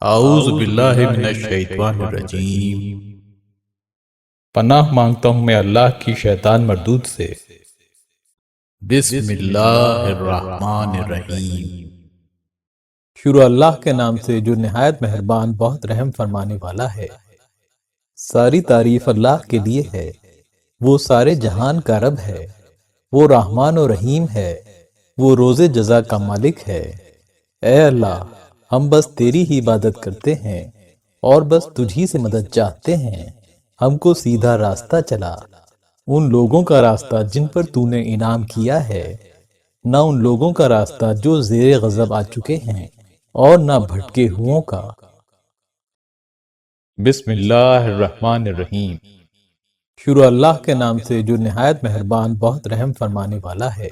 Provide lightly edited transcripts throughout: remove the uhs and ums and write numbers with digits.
اعوذ باللہ من الشیطان الرجیم۔ پناہ مانگتا ہوں میں اللہ کی شیطان مردود سے۔ بسم اللہ الرحمن الرحیم۔ شروع اللہ کے نام سے جو نہایت مہربان بہت رحم فرمانے والا ہے۔ ساری تعریف اللہ کے لیے ہے، وہ سارے جہان کا رب ہے، وہ رحمان و رحیم ہے، وہ روز جزا کا مالک ہے۔ اے اللہ، ہم بس تیری ہی عبادت کرتے ہیں اور بس تجھی سے مدد چاہتے ہیں۔ ہم کو سیدھا راستہ چلا، ان لوگوں کا راستہ جن پر تو نے انعام کیا ہے، نہ ان لوگوں کا راستہ جو زیر غضب آ چکے ہیں، اور نہ بھٹکے ہوئوں کا۔ بسم اللہ الرحمن الرحیم۔ شروع اللہ کے نام سے جو نہایت مہربان بہت رحم فرمانے والا ہے۔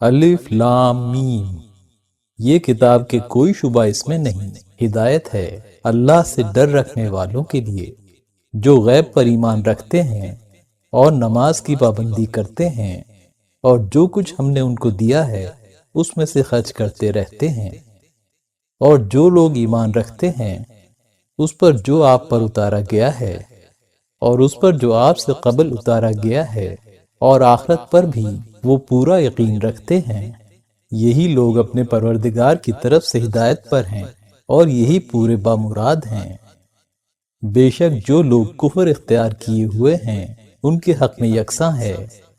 الف لام میم۔ یہ کتاب کے کوئی شبہ اس میں نہیں، ہدایت ہے اللہ سے ڈر رکھنے والوں کے لیے، جو غیب پر ایمان رکھتے ہیں اور نماز کی پابندی کرتے ہیں، اور جو کچھ ہم نے ان کو دیا ہے اس میں سے خرچ کرتے رہتے ہیں۔ اور جو لوگ ایمان رکھتے ہیں اس پر جو آپ پر اتارا گیا ہے، اور اس پر جو آپ سے قبل اتارا گیا ہے، اور آخرت پر بھی وہ پورا یقین رکھتے ہیں، یہی لوگ اپنے پروردگار کی طرف سے ہدایت پر ہیں اور یہی پورے بامراد ہیں۔ بے شک جو لوگ کفر اختیار کیے ہوئے ہیں ان کے حق میں یکساں ہے،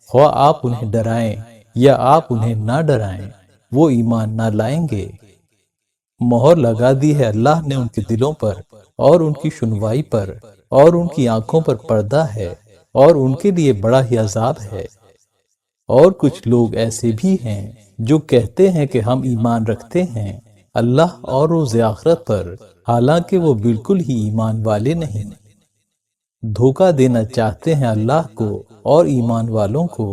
خواہ آپ انہیں ڈرائیں یا آپ انہیں نہ ڈرائیں، وہ ایمان نہ لائیں گے۔ مہر لگا دی ہے اللہ نے ان کے دلوں پر اور ان کی سنوائی پر، اور ان کی آنکھوں پر پردہ ہے، اور ان کے لیے بڑا ہی عذاب ہے۔ اور کچھ لوگ ایسے بھی ہیں جو کہتے ہیں کہ ہم ایمان رکھتے ہیں اللہ اور روز آخرت پر، حالانکہ وہ بالکل ہی ایمان والے نہیں۔ دھوکہ دینا چاہتے ہیں اللہ کو اور ایمان والوں کو،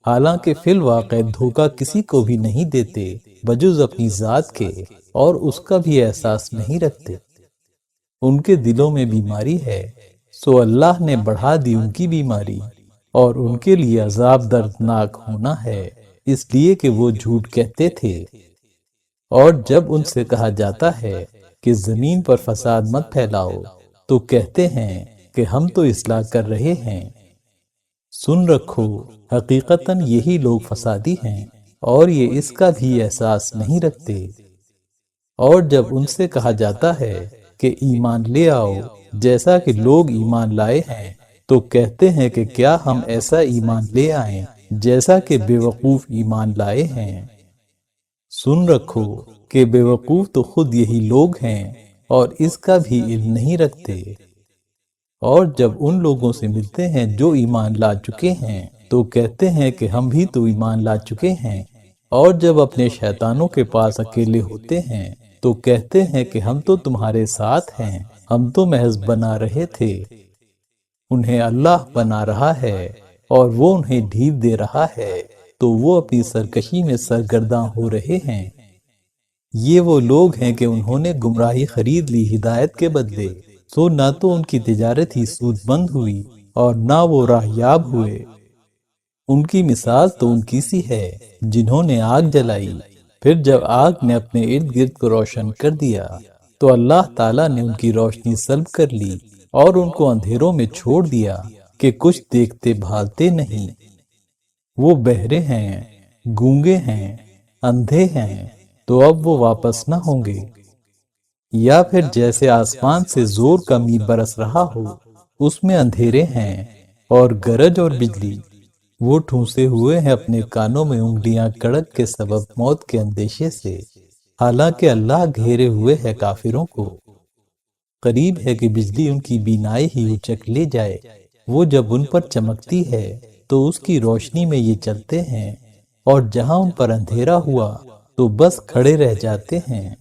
حالانکہ فی الواقع دھوکہ کسی کو بھی نہیں دیتے بجز اپنی ذات کے، اور اس کا بھی احساس نہیں رکھتے۔ ان کے دلوں میں بیماری ہے، سو اللہ نے بڑھا دی ان کی بیماری، اور ان کے لیے عذاب دردناک ہونا ہے، اس لیے کہ وہ جھوٹ کہتے تھے۔ اور جب ان سے کہا جاتا ہے کہ زمین پر فساد مت پھیلاؤ، تو کہتے ہیں کہ ہم تو اصلاح کر رہے ہیں۔ سن رکھو، حقیقتاً یہی لوگ فسادی ہیں، اور یہ اس کا بھی احساس نہیں رکھتے۔ اور جب ان سے کہا جاتا ہے کہ ایمان لے آؤ جیسا کہ لوگ ایمان لائے ہیں، تو کہتے ہیں کہ کیا ہم ایسا ایمان لے آئیں جیسا کہ بے وقوف ایمان لائے ہیں۔ سن رکھو کہ بے وقوف تو خود یہی لوگ ہیں، اور اس کا بھی علم نہیں رکھتے۔ اور جب ان لوگوں سے ملتے ہیں جو ایمان لا چکے ہیں، تو کہتے ہیں کہ ہم بھی تو ایمان لا چکے ہیں۔ اور جب اپنے شیطانوں کے پاس اکیلے ہوتے ہیں تو کہتے ہیں کہ ہم تو تمہارے ساتھ ہیں، ہم تو محض بنا رہے تھے۔ انہیں اللہ بنا رہا ہے اور وہ انہیں ڈھیل دے رہا ہے، تو وہ اپنی سرکشی میں سرگرداں ہو رہے ہیں۔ یہ وہ لوگ ہیں کہ انہوں نے گمراہی خرید لی ہدایت کے بدلے، سو نہ تو ان کی تجارت ہی سود مند ہوئی اور نہ وہ راہ یاب ہوئے۔ ان کی مثال تو ان کی سی ہے جنہوں نے آگ جلائی، پھر جب آگ نے اپنے ارد گرد کو روشن کر دیا تو اللہ تعالیٰ نے ان کی روشنی سلب کر لی اور ان کو اندھیروں میں چھوڑ دیا کہ کچھ دیکھتے بھالتے نہیں۔ وہ بہرے ہیں، گونگے ہیں، اندھے ہیں، تو اب وہ واپس نہ ہوں گے۔ یا پھر جیسے آسمان سے زور کا میغ برس رہا ہو، اس میں اندھیرے ہیں اور گرج اور بجلی۔ وہ ٹھونسے ہوئے ہیں اپنے کانوں میں انگلیاں کڑک کے سبب موت کے اندیشے سے، حالانکہ اللہ گھیرے ہوئے ہے کافروں کو۔ قریب ہے کہ بجلی ان کی بینائی ہی اچک لے جائے۔ وہ جب ان پر چمکتی ہے تو اس کی روشنی میں یہ چلتے ہیں، اور جہاں ان پر اندھیرا ہوا تو بس کھڑے رہ جاتے ہیں۔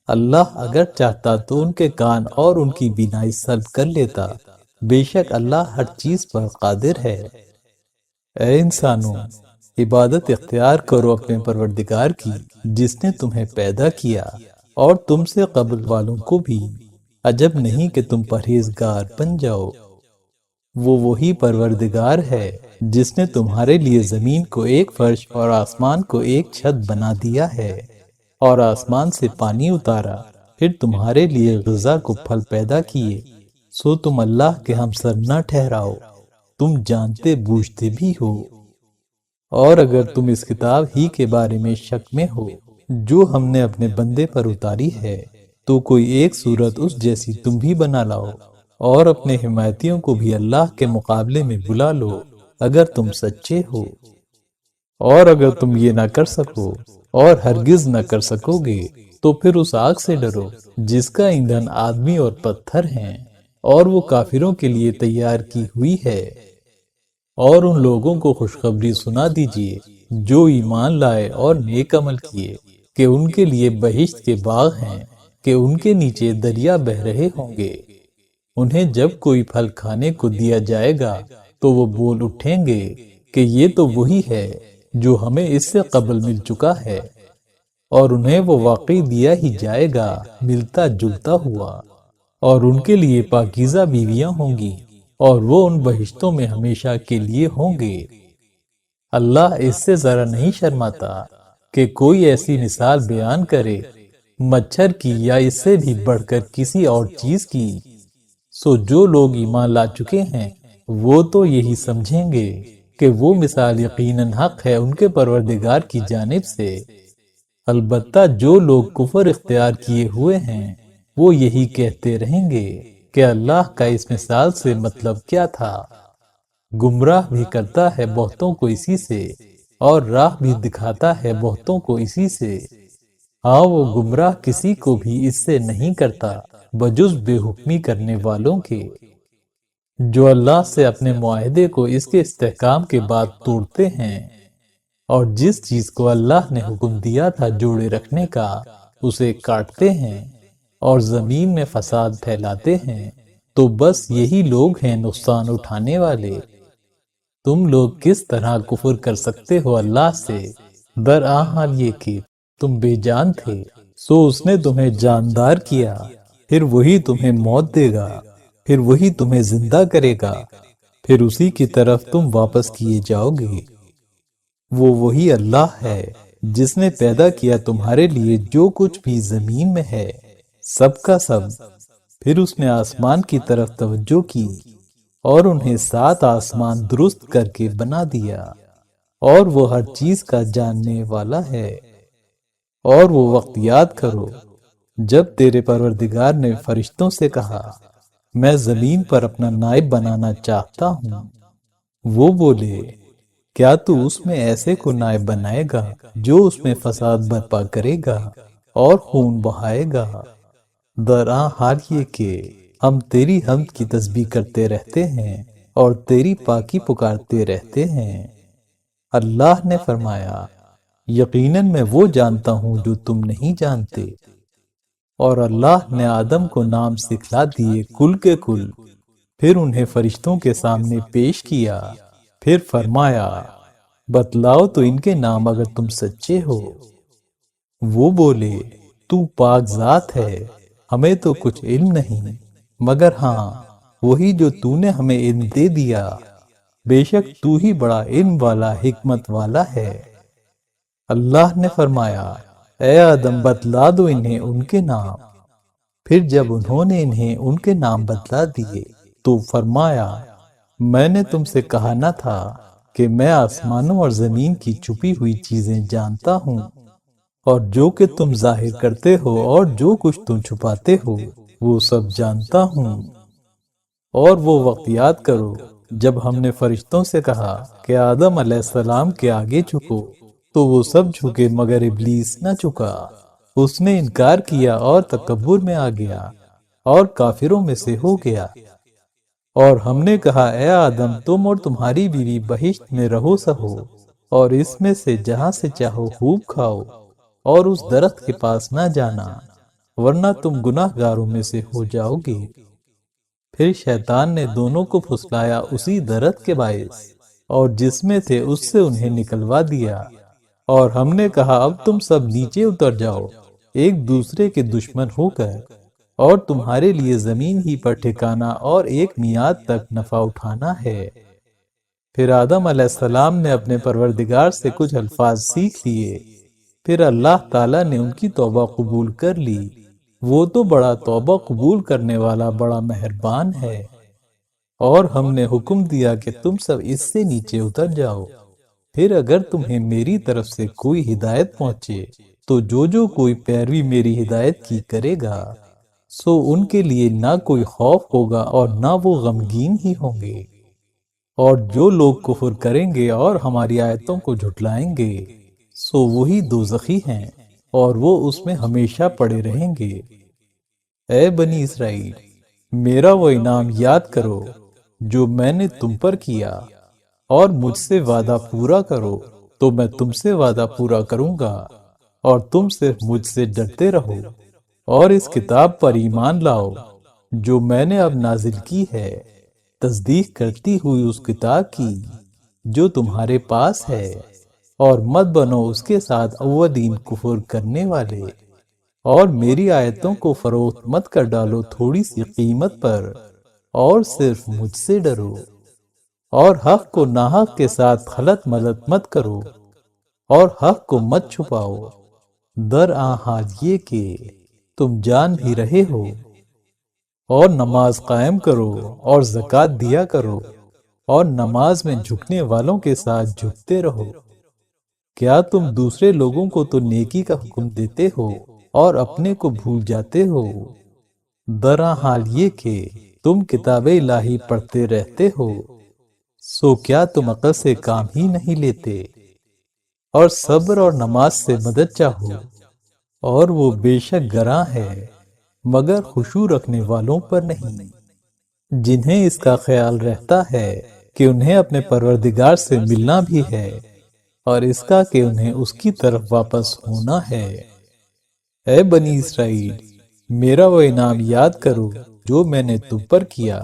اللہ اگر چاہتا تو ان کے کان اور ان کی بینائی سلب کر لیتا، بے شک اللہ ہر چیز پر قادر ہے۔ اے انسانوں، عبادت اختیار کرو اپنے پروردگار کی جس نے تمہیں پیدا کیا اور تم سے قبل والوں کو بھی۔ عجب نہیں کہ تم پرہیزگار بن جاؤ۔ وہ وہی پروردگار ہے جس نے تمہارے لیے زمین کو ایک فرش اور آسمان کو ایک چھت بنا دیا ہے، اور آسمان سے پانی اتارا پھر تمہارے لیے غذا کو پھل پیدا کیے، سو تم اللہ کے ہمسر نہ ٹھہراؤ، تم جانتے بوجھتے بھی ہو۔ اور اگر تم اس کتاب ہی کے بارے میں شک میں ہو جو ہم نے اپنے بندے پر اتاری ہے، تو کوئی ایک صورت اس جیسی تم بھی بنا لاؤ، اور اپنے حمایتیوں کو بھی اللہ کے مقابلے میں بلا لو اگر تم سچے ہو۔ اور اگر تم یہ نہ کر سکو اور ہرگز نہ کر سکو گے تو پھر اس آگ سے ڈرو جس کا ایندھن آدمی اور پتھر ہیں، اور وہ کافروں کے لیے تیار کی ہوئی ہے۔ اور ان لوگوں کو خوشخبری سنا دیجئے جو ایمان لائے اور نیک عمل کیے کہ ان کے لیے بہشت کے باغ ہیں کہ ان کے نیچے دریا بہہ رہے ہوں گے۔ انہیں جب کوئی پھل کھانے کو دیا جائے گا تو وہ بول اٹھیں گے کہ یہ تو وہی ہے جو ہمیں اس سے قبل مل چکا ہے، اور انہیں وہ واقعی دیا ہی جائے گا ملتا جلتا ہوا، اور ان کے لیے پاکیزہ بیویاں ہوں گی، اور وہ ان بہشتوں میں ہمیشہ کے لیے ہوں گے۔ اللہ اس سے ذرا نہیں شرماتا کہ کوئی ایسی مثال بیان کرے مچھر کی یا اس سے بھی بڑھ کر کسی اور چیز کی، سو جو لوگ ایمان لا چکے ہیں وہ تو یہی سمجھیں گے کہ وہ مثال یقیناً حق ہے ان کے پروردگار کی جانب سے۔ البتہ جو لوگ کفر اختیار کیے ہوئے ہیں وہ یہی کہتے رہیں گے کہ اللہ کا اس مثال سے مطلب کیا تھا۔ گمراہ بھی کرتا ہے بہتوں کو اسی سے، اور راہ بھی دکھاتا ہے بہتوں کو اسی سے۔ ہاں، وہ گمراہ کسی کو بھی اس سے نہیں کرتا بجز بے حکمی کرنے والوں کے، جو اللہ سے اپنے معاہدے کو اس کے استحکام کے بعد توڑتے ہیں، اور جس چیز کو اللہ نے حکم دیا تھا جوڑے رکھنے کا اسے کاٹتے ہیں، اور زمین میں فساد پھیلاتے ہیں، تو بس یہی لوگ ہیں نقصان اٹھانے والے۔ تم لوگ کس طرح کفر کر سکتے ہو اللہ سے، درحال یہ کہ تم بے جان تھے، سو اس نے تمہیں جاندار کیا، پھر وہی تمہیں موت دے گا، پھر وہی تمہیں زندہ کرے گا، پھر اسی کی طرف تم واپس کیے جاؤ گے۔ وہ وہی اللہ ہے جس نے پیدا کیا تمہارے لیے جو کچھ بھی زمین میں ہے، سب کا سب۔ پھر اس نے آسمان کی طرف توجہ کی اور انہیں 7 آسمان درست کر کے بنا دیا، اور وہ ہر چیز کا جاننے والا ہے۔ اور وہ وقت یاد کرو جب تیرے پروردگار نے فرشتوں سے کہا میں زمین پر اپنا نائب بنانا چاہتا ہوں، وہ بولے کیا تو اس میں ایسے کو نائب بنائے گا جو اس میں فساد برپا کرے گا اور خون بہائے گا؟ درحال یہ کہ ہم تیری حمد کی تسبیح کرتے رہتے ہیں اور تیری پاکی پکارتے رہتے ہیں۔ اللہ نے فرمایا یقیناً میں وہ جانتا ہوں جو تم نہیں جانتے۔ اور اللہ نے آدم کو نام سکھلا دیے کل کے کل، پھر انہیں فرشتوں کے سامنے پیش کیا، پھر فرمایا بتلاؤ تو ان کے نام اگر تم سچے ہو۔ وہ بولے تو پاک ذات ہے، ہمیں تو کچھ علم نہیں، مگر ہاں وہی جو تو نے ہمیں علم دے دیا، بے شک تو ہی بڑا علم والا حکمت والا ہے۔ اللہ نے فرمایا اے آدم بتلا دو انہیں ان کے نام۔ پھر جب انہوں نے انہیں ان کے نام بتلا دیے تو فرمایا میں نے تم سے کہا نہ تھا کہ میں آسمانوں اور زمین کی چھپی ہوئی چیزیں جانتا ہوں، اور جو کہ تم ظاہر کرتے ہو اور جو کچھ تم چھپاتے ہو وہ سب جانتا ہوں۔ اور وہ وقت یاد کرو جب ہم نے فرشتوں سے کہا کہ آدم علیہ السلام کے آگے جھکو، تو وہ سب جھکے مگر ابلیس نہ جھکا، اس نے انکار کیا اور تکبر میں آ گیا اور کافروں میں سے ہو گیا۔ اور ہم نے کہا اے آدم تم اور تمہاری بیوی بہشت میں رہو سہو، اور اس میں سے جہاں سے چاہو خوب کھاؤ، اور اس درخت کے پاس نہ جانا ورنہ تم گناہ گاروں میں سے ہو جاؤ گے۔ پھر شیطان نے دونوں کو پھسلایا اسی درخت کے باعث، اور جس میں تھے اس سے انہیں نکلوا دیا، اور ہم نے کہا اب تم سب نیچے اتر جاؤ ایک دوسرے کے دشمن ہو کر، اور تمہارے لیے زمین ہی پر ٹھکانہ اور ایک میعاد تک نفع اٹھانا ہے۔ پھر آدم علیہ السلام نے اپنے پروردگار سے کچھ الفاظ سیکھ لیے، پھر اللہ تعالیٰ نے ان کی توبہ قبول کر لی، وہ تو بڑا توبہ قبول کرنے والا بڑا مہربان ہے۔ اور ہم نے حکم دیا کہ تم سب اس سے نیچے اتر جاؤ۔ پھر اگر تمہیں میری طرف سے کوئی ہدایت پہنچے تو جو کوئی پیروی میری ہدایت کی کرے گا سو ان کے لیے نہ کوئی خوف ہوگا اور نہ وہ غمگین ہی ہوں گے۔ اور جو لوگ کفر کریں گے اور ہماری آیتوں کو جھٹلائیں گے سو وہی دوزخی ہیں اور وہ اس میں ہمیشہ پڑے رہیں گے۔ اے بنی اسرائیل، میرا وہ انعام یاد کرو جو میں نے تم پر کیا، اور مجھ سے وعدہ پورا کرو تو میں تم سے وعدہ پورا کروں گا، اور تم صرف مجھ سے ڈرتے رہو، اور اس کتاب پر ایمان لاؤ جو میں نے اب نازل کی ہے، تصدیق کرتی ہوئی اس کتاب کی جو تمہارے پاس ہے، اور مت بنو اس کے ساتھ اولین کفر کرنے والے، اور میری آیتوں کو فروخت مت کر ڈالو تھوڑی سی قیمت پر، اور صرف مجھ سے ڈرو، اور حق کو ناحق کے ساتھ خلط ملط مت کرو، اور حق کو مت چھپاؤ، درآں حال یہ کہ تم جان بھی رہے ہو، اور نماز قائم کرو اور زکوٰۃ دیا کرو، اور نماز میں جھکنے والوں کے ساتھ جھکتے رہو۔ کیا تم دوسرے لوگوں کو تو نیکی کا حکم دیتے ہو اور اپنے کو بھول جاتے ہو؟ درآں حال یہ کہ تم کتاب الہی پڑھتے رہتے ہو، سو کیا تم عقل سے کام ہی نہیں لیتے؟ اور صبر اور نماز سے مدد چاہو، اور وہ بے شک گراں ہے مگر خشوع رکھنے والوں پر نہیں، جنہیں اس کا خیال رہتا ہے کہ انہیں اپنے پروردگار سے ملنا بھی ہے، اور اس کا کہ انہیں اس کی طرف واپس ہونا ہے۔ اے بنی اسرائیل، میرا وہ انعام یاد کرو جو میں نے تم پر کیا،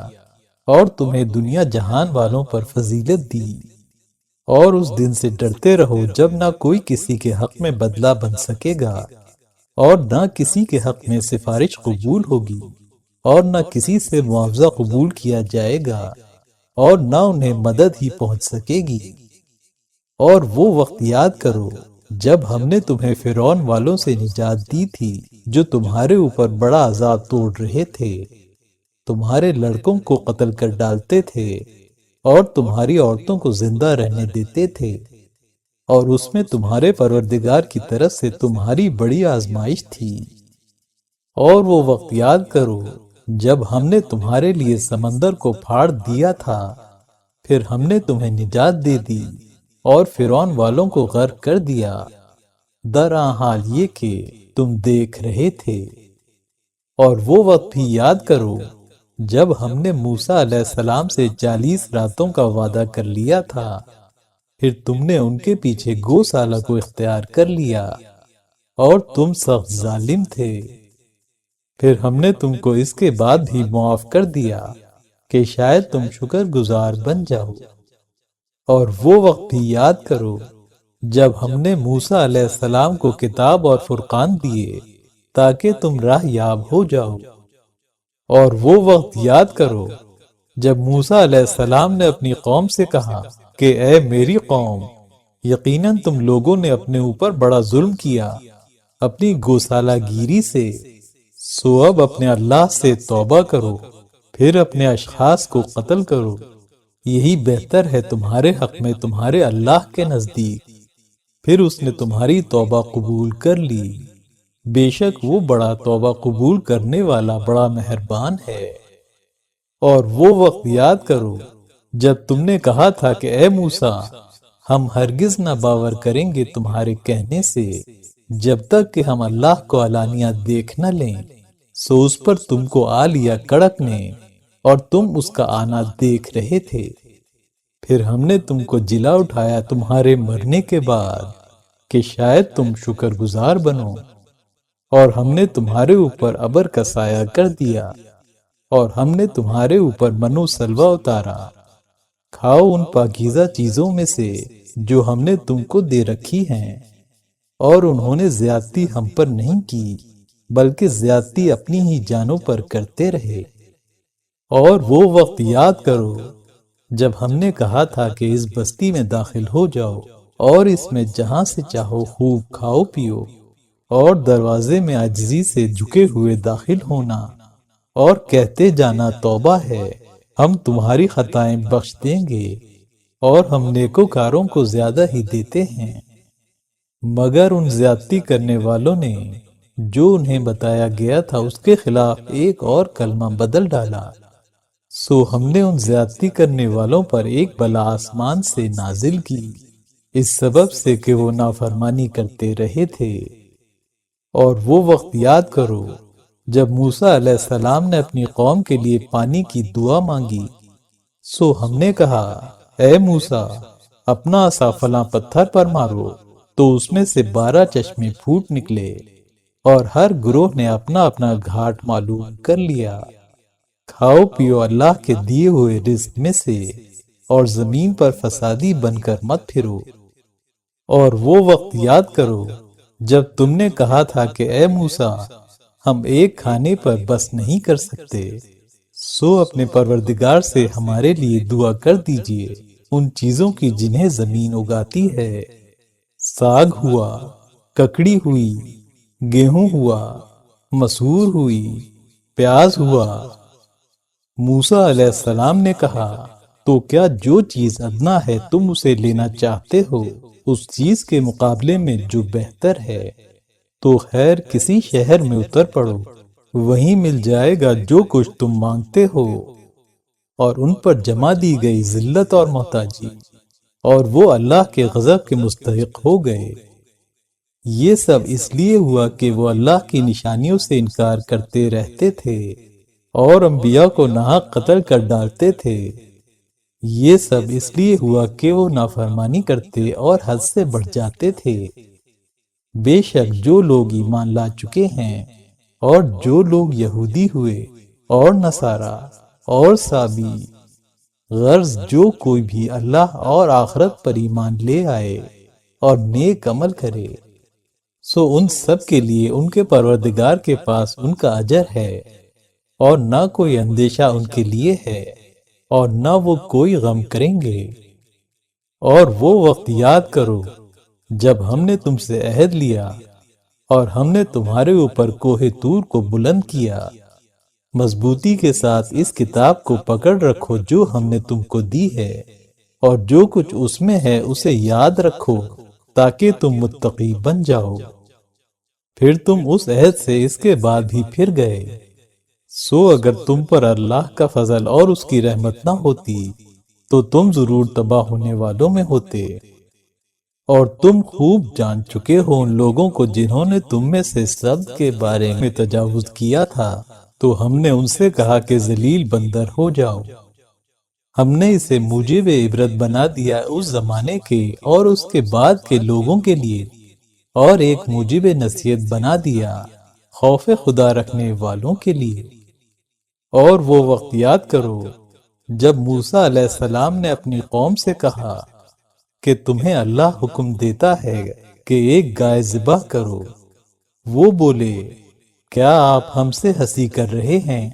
اور تمہیں دنیا جہان والوں پر فضیلت دی، اور اس دن سے ڈرتے رہو جب نہ کوئی کسی کے حق میں بدلہ بن سکے گا، اور نہ کسی کے حق میں سفارش قبول ہوگی، اور نہ کسی سے معاوضہ قبول کیا جائے گا، اور نہ انہیں مدد ہی پہنچ سکے گی۔ اور وہ وقت یاد کرو جب ہم نے تمہیں فرعون والوں سے نجات دی تھی جو تمہارے اوپر بڑا عذاب توڑ رہے تھے، تمہارے لڑکوں کو قتل کر ڈالتے تھے اور تمہاری عورتوں کو زندہ رہنے دیتے تھے، اور اس میں تمہارے پروردگار کی طرف سے تمہاری بڑی آزمائش تھی۔ اور وہ وقت یاد کرو جب ہم نے تمہارے لیے سمندر کو پھاڑ دیا تھا، پھر ہم نے تمہیں نجات دے دی اور فرعون والوں کو غرق کر دیا، درآں حال یہ کہ تم دیکھ رہے تھے۔ اور وہ وقت بھی یاد کرو جب ہم نے موسیٰ علیہ السلام سے 40 راتوں کا وعدہ کر لیا تھا، پھر تم نے ان کے پیچھے گوسالہ کو اختیار کر لیا، اور تم سخت ظالم تھے۔ پھر ہم نے تم کو اس کے بعد بھی معاف کر دیا کہ شاید تم شکر گزار بن جاؤ۔ اور وہ وقت بھی یاد کرو جب ہم نے موسیٰ علیہ السلام کو کتاب اور فرقان دیے تاکہ تم راہ یاب ہو جاؤ۔ اور وہ وقت یاد کرو جب موسیٰ علیہ السلام نے اپنی قوم سے کہا کہ اے میری قوم، یقیناً تم لوگوں نے اپنے اوپر بڑا ظلم کیا اپنی گوسالہ گیری سے، سو اب اپنے اللہ سے توبہ کرو، پھر اپنے اشخاص کو قتل کرو، یہی بہتر ہے تمہارے حق میں تمہارے اللہ کے نزدیک۔ پھر اس نے تمہاری توبہ قبول کر لی، بے شک وہ بڑا توبہ قبول کرنے والا بڑا مہربان ہے۔ اور وہ وقت یاد کرو جب تم نے کہا تھا کہ اے موسیٰ، ہم ہرگز نہ باور کریں گے تمہارے کہنے سے جب تک کہ ہم اللہ کو علانیہ دیکھ نہ لیں، سو اس پر تم کو آ لیا کڑکنے، اور تم اس کا آنا دیکھ رہے تھے۔ پھر ہم نے تم کو جلا اٹھایا تمہارے مرنے کے بعد کہ شاید تم شکر گزار بنو، اور ہم نے تمہارے اوپر ابر کا سایہ کر دیا، اور ہم نے تمہارے اوپر من و سلوہ اتارا، کھاؤ ان پاکیزہ چیزوں میں سے جو ہم نے تم کو دے رکھی ہیں۔ اور انہوں نے زیادتی ہم پر نہیں کی بلکہ زیادتی اپنی ہی جانوں پر کرتے رہے۔ اور وہ وقت یاد کرو جب ہم نے کہا تھا کہ اس بستی میں داخل ہو جاؤ اور اس میں جہاں سے چاہو خوب کھاؤ پیو، اور دروازے میں عاجزی سے جھکے ہوئے داخل ہونا اور کہتے جانا توبہ ہے، ہم تمہاری خطائیں بخش دیں گے اور ہم نیکوکاروں کو زیادہ ہی دیتے ہیں۔ مگر ان زیادتی کرنے والوں نے جو انہیں بتایا گیا تھا اس کے خلاف ایک اور کلمہ بدل ڈالا، سو ہم نے ان زیادتی کرنے والوں پر ایک بلا آسمان سے نازل کی، اس سبب سے کہ وہ نافرمانی کرتے رہے تھے۔ اور وہ وقت یاد کرو جب موسیٰ علیہ السلام نے اپنی قوم کے لیے پانی کی دعا مانگی، سو ہم نے کہا، اے موسیٰ، اپنا عصا فلاں پتھر پر مارو، تو اس میں سے 12 چشمے پھوٹ نکلے، اور ہر گروہ نے اپنا اپنا گھاٹ معلوم کر لیا۔ کھاؤ پیو اللہ کے دیے ہوئے رزق میں سے، اور زمین پر فسادی بن کر مت پھرو۔ اور وہ وقت یاد کرو جب تم نے کہا تھا کہ اے موسیٰ، ہم ایک کھانے پر بس نہیں کر سکتے، سو اپنے پروردگار سے ہمارے لیے دعا کر دیجئے ان چیزوں کی جنہیں زمین اگاتی ہے، ساگ ہوا، ککڑی ہوئی، گیہوں ہوا، مسور ہوئی، پیاز ہوا۔ موسیٰ علیہ السلام نے کہا، تو کیا جو چیز ادنا ہے تم اسے لینا چاہتے ہو اس چیز کے مقابلے میں جو بہتر ہے، تو خیر کسی شہر میں اتر پڑو، وہیں مل جائے گا جو کچھ تم مانگتے ہو۔ اور ان پر جمع دی گئی ذلت اور محتاجی، اور وہ اللہ کے غضب کے مستحق ہو گئے۔ یہ سب اس لیے ہوا کہ وہ اللہ کی نشانیوں سے انکار کرتے رہتے تھے اور انبیاء کو ناحق قتل کر ڈالتے تھے۔ یہ سب اس لیے ہوا کہ وہ نافرمانی کرتے اور حد سے بڑھ جاتے تھے۔ بے شک جو لوگ ایمان لا چکے ہیں اور جو لوگ یہودی ہوئے اور نصارہ اور سابی، غرض جو کوئی بھی اللہ اور آخرت پر ایمان لے آئے اور نیک عمل کرے، سو ان سب کے لیے ان کے پروردگار کے پاس ان کا اجر ہے، اور نہ کوئی اندیشہ ان کے لیے ہے، اور نہ وہ کوئی غم کریں گے۔ اور وہ وقت یاد کرو جب ہم نے تم سے عہد لیا اور ہم نے تمہارے اوپر کوہ طور کو بلند کیا۔ مضبوطی کے ساتھ اس کتاب کو پکڑ رکھو جو ہم نے تم کو دی ہے، اور جو کچھ اس میں ہے اسے یاد رکھو تاکہ تم متقی بن جاؤ۔ پھر تم اس عہد سے اس کے بعد بھی پھر گئے، سو اگر تم پر اللہ کا فضل اور اس کی رحمت نہ ہوتی تو تم ضرور تباہ ہونے والوں میں ہوتے۔ اور تم خوب جان چکے ہو ان لوگوں کو جنہوں نے تم میں سے سب کے بارے میں تجاوز کیا تھا، تو ہم نے ان سے کہا کہ ذلیل بندر ہو جاؤ۔ ہم نے اسے موجب عبرت بنا دیا اس زمانے کے اور اس کے بعد کے لوگوں کے لیے، اور ایک موجب نصیحت بنا دیا خوف خدا رکھنے والوں کے لیے۔ اور وہ وقت یاد کرو جب موسیٰ علیہ السلام نے اپنی قوم سے کہا کہ تمہیں اللہ حکم دیتا ہے کہ ایک گائے ذبح کرو۔ وہ بولے، کیا آپ ہم سے ہنسی کر رہے ہیں؟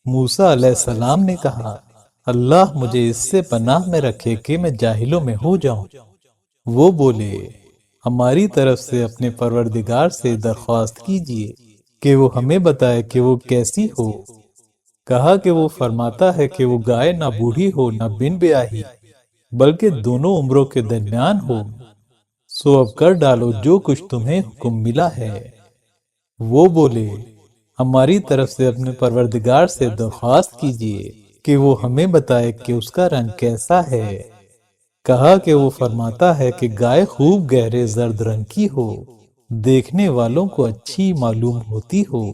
موسیٰ علیہ السلام نے کہا، اللہ مجھے اس سے پناہ میں رکھے کہ میں جاہلوں میں ہو جاؤں۔ وہ بولے، ہماری طرف سے اپنے پروردگار سے درخواست کیجئے کہ وہ ہمیں بتائے کہ وہ کیسی ہو۔ کہا کہ وہ فرماتا ہے کہ وہ گائے نہ بوڑھی ہو نہ بن بیاہی، بلکہ دونوں عمروں کے درمیان ہو۔ سو اب کر ڈالو جو کچھ تمہیں حکم ملا ہے۔ وہ بولے، ہماری طرف سے اپنے پروردگار سے درخواست کیجئے کہ وہ ہمیں بتائے کہ اس کا رنگ کیسا ہے۔ کہا کہ وہ فرماتا ہے کہ گائے خوب گہرے زرد رنگ کی ہو، دیکھنے والوں کو اچھی معلوم ہوتی ہو۔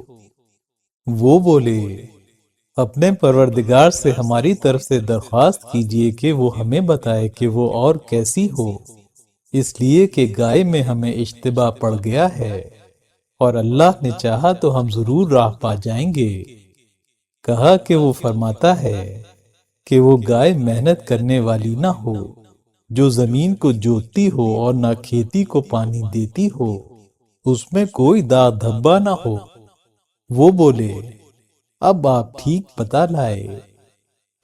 وہ بولے، اپنے پروردگار سے ہماری طرف سے درخواست کیجئے کہ وہ ہمیں بتائے کہ وہ اور کیسی ہو، اس لیے کہ گائے میں ہمیں اشتباہ پڑ گیا ہے، اور اللہ نے چاہا تو ہم ضرور راہ پا جائیں گے۔ کہا کہ وہ فرماتا ہے کہ وہ گائے محنت کرنے والی نہ ہو، جو زمین کو جوتتی ہو اور نہ کھیتی کو پانی دیتی ہو، اس میں کوئی داغ دھبا نہ ہو۔ وہ بولے، اب آپ ٹھیک بتا لائے۔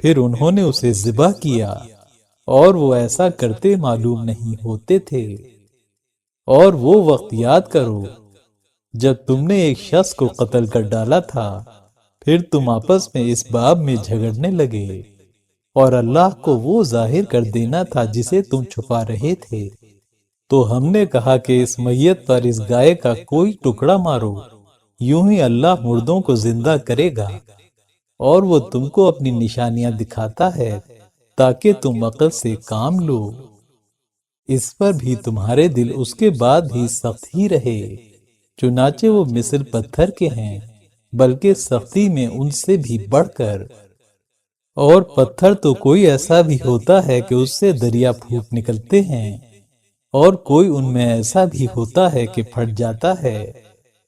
پھر انہوں نے اسے ذبح کیا، اور وہ ایسا کرتے معلوم نہیں ہوتے تھے۔ اور وہ وقت یاد کرو جب تم نے ایک شخص کو قتل کر ڈالا تھا، پھر تم آپس میں اس باب میں جھگڑنے لگے، اور اللہ کو وہ ظاہر کر دینا تھا جسے تم چھپا رہے تھے۔ تو ہم نے کہا کہ اس میت پر اس گائے کا کوئی ٹکڑا مارو، یوں ہی اللہ مردوں کو زندہ کرے گا، اور وہ تم کو اپنی نشانیاں دکھاتا ہے تاکہ تم عقل سے کام لو۔ اس پر بھی تمہارے دل اس کے بعد بھی سخت ہی رہے، چنانچہ وہ مثل پتھر کے ہیں، بلکہ سختی میں ان سے بھی بڑھ کر۔ اور پتھر تو کوئی ایسا بھی ہوتا ہے کہ اس سے دریا پھوٹ نکلتے ہیں، اور کوئی ان میں ایسا بھی ہوتا ہے کہ پھٹ جاتا ہے